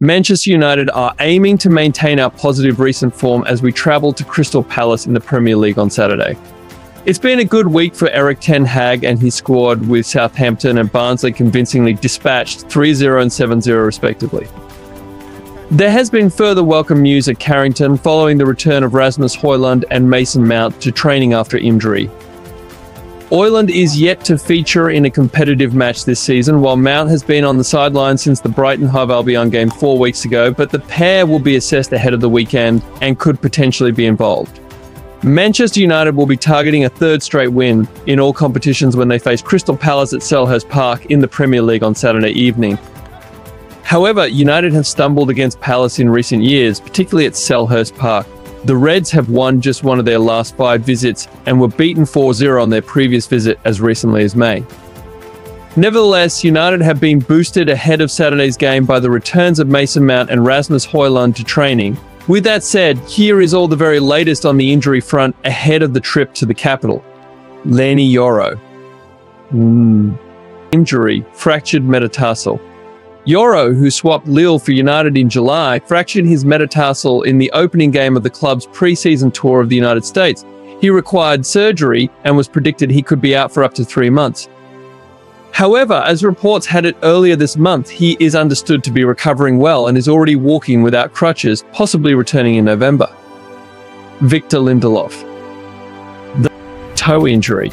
Manchester United are aiming to maintain our positive recent form as we travel to Crystal Palace in the Premier League on Saturday. It's been a good week for Erik Ten Hag and his squad, with Southampton and Barnsley convincingly dispatched 3-0 and 7-0 respectively. There has been further welcome news at Carrington following the return of Rasmus, Hojlund and Mason Mount to training after injury. Hojlund is yet to feature in a competitive match this season, while Mount has been on the sidelines since the Brighton Hove Albion game 4 weeks ago, but the pair will be assessed ahead of the weekend and could potentially be involved. Manchester United will be targeting a third straight win in all competitions when they face Crystal Palace at Selhurst Park in the Premier League on Saturday evening. However, United have stumbled against Palace in recent years, particularly at Selhurst Park. The Reds have won just one of their last 5 visits and were beaten 4-0 on their previous visit as recently as May. Nevertheless, United have been boosted ahead of Saturday's game by the returns of Mason Mount and Rasmus Hojlund to training. With that said, here is all the very latest on the injury front ahead of the trip to the capital. Lenny Yoro. Injury, fractured metatarsal. Yoro, who swapped Lille for United in July, fractured his metatarsal in the opening game of the club's pre-season tour of the United States. He required surgery and was predicted he could be out for up to 3 months. However, as reports had it earlier this month, he is understood to be recovering well and is already walking without crutches, possibly returning in November. Victor Lindelof. The toe injury.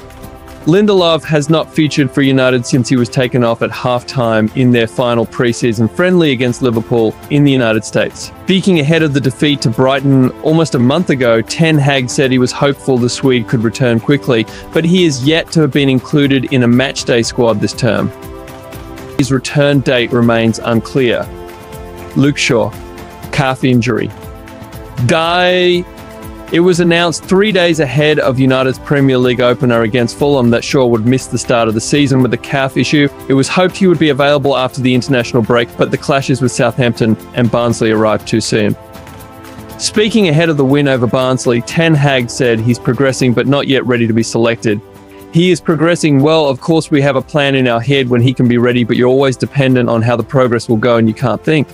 Lindelof has not featured for United since he was taken off at half-time in their final pre-season friendly against Liverpool in the United States. Speaking ahead of the defeat to Brighton almost a month ago, Ten Hag said he was hopeful the Swede could return quickly, but he is yet to have been included in a matchday squad this term. His return date remains unclear. Luke Shaw, calf injury. It was announced 3 days ahead of United's Premier League opener against Fulham that Shaw would miss the start of the season with a calf issue. It was hoped he would be available after the international break, but the clashes with Southampton and Barnsley arrived too soon. Speaking ahead of the win over Barnsley, Ten Hag said he's progressing but not yet ready to be selected. He is progressing well. Of course, we have a plan in our head when he can be ready, but you're always dependent on how the progress will go and you can't think.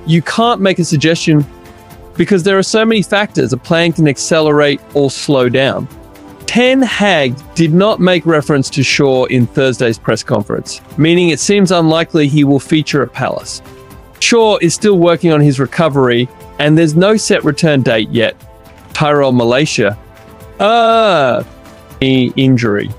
You can't make a suggestion because there are so many factors. A plan can accelerate or slow down. Ten Hag did not make reference to Shaw in Thursday's press conference, meaning it seems unlikely he will feature at Palace. Shaw is still working on his recovery, and there's no set return date yet. Tyrell Malacia. Injury.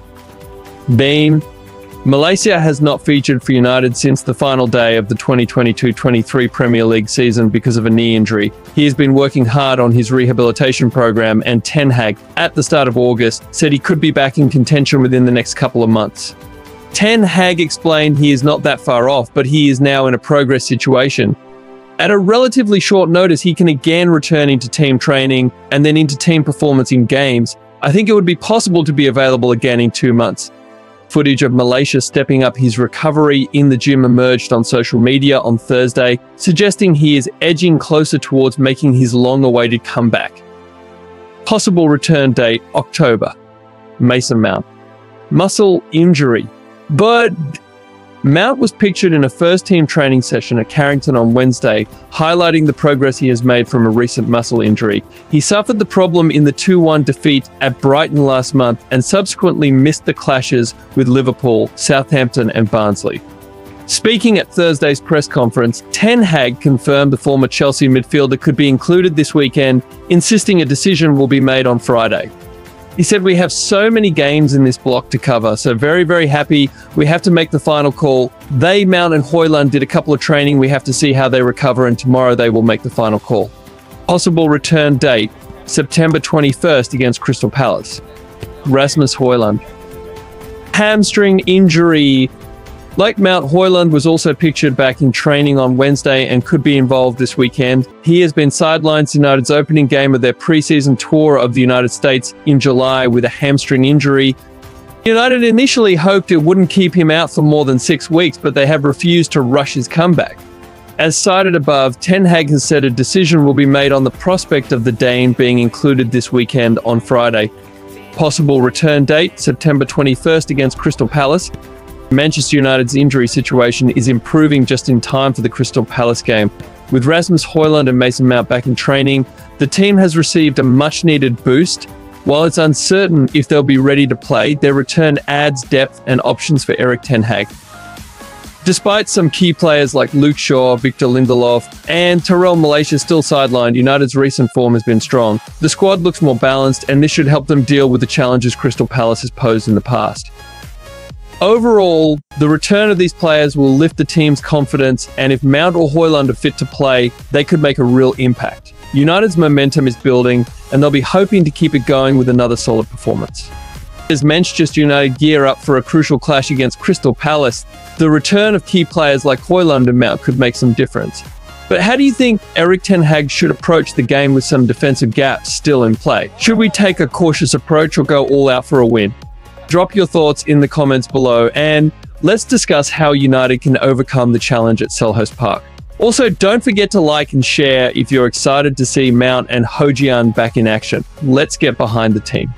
Malacia has not featured for United since the final day of the 2022-23 Premier League season because of a knee injury. He has been working hard on his rehabilitation program, and Ten Hag, at the start of August, said he could be back in contention within the next couple of months. Ten Hag explained he is not that far off, but he is now in a progress situation. At a relatively short notice, he can again return into team training and then into team performance in games. I think it would be possible to be available again in 2 months. Footage of Malacia stepping up his recovery in the gym emerged on social media on Thursday, suggesting he is edging closer towards making his long-awaited comeback. Possible return date, October. Mason Mount. Muscle injury. But Mount was pictured in a first-team training session at Carrington on Wednesday, highlighting the progress he has made from a recent muscle injury. He suffered the problem in the 2-1 defeat at Brighton last month and subsequently missed the clashes with Liverpool, Southampton and Barnsley. Speaking at Thursday's press conference, Ten Hag confirmed the former Chelsea midfielder could be included this weekend, insisting a decision will be made on Friday. He said, "We have so many games in this block to cover, so very, very happy. We have to make the final call. Mount and Hojlund did a couple of training. We have to see how they recover, and tomorrow they will make the final call." Possible return date, September 21st against Crystal Palace. Rasmus Hojlund. Hamstring injury. Like Mount, Hojlund was also pictured back in training on Wednesday and could be involved this weekend. He has been sidelined to United's opening game of their pre-season tour of the United States in July with a hamstring injury. United initially hoped it wouldn't keep him out for more than 6 weeks, but they have refused to rush his comeback. As cited above, Ten Hag has said a decision will be made on the prospect of the Dane being included this weekend on Friday. Possible return date, September 21st against Crystal Palace. Manchester United's injury situation is improving just in time for the Crystal Palace game. With Rasmus, Hojlund and Mason Mount back in training, the team has received a much-needed boost. While it's uncertain if they'll be ready to play, their return adds depth and options for Erik ten Hag. Despite some key players like Luke Shaw, Victor Lindelof, and Terrell Malacia still sidelined, United's recent form has been strong. The squad looks more balanced, and this should help them deal with the challenges Crystal Palace has posed in the past. Overall, the return of these players will lift the team's confidence, and if Mount or Hojlund are fit to play, they could make a real impact. United's momentum is building, and they'll be hoping to keep it going with another solid performance. As Manchester United gear up for a crucial clash against Crystal Palace, the return of key players like Hojlund and Mount could make some difference. But how do you think Erik ten Hag should approach the game with some defensive gaps still in play? Should we take a cautious approach or go all out for a win? Drop your thoughts in the comments below, and let's discuss how United can overcome the challenge at Selhurst Park. Also, don't forget to like and share if you're excited to see Mount and Hojlund back in action. Let's get behind the team.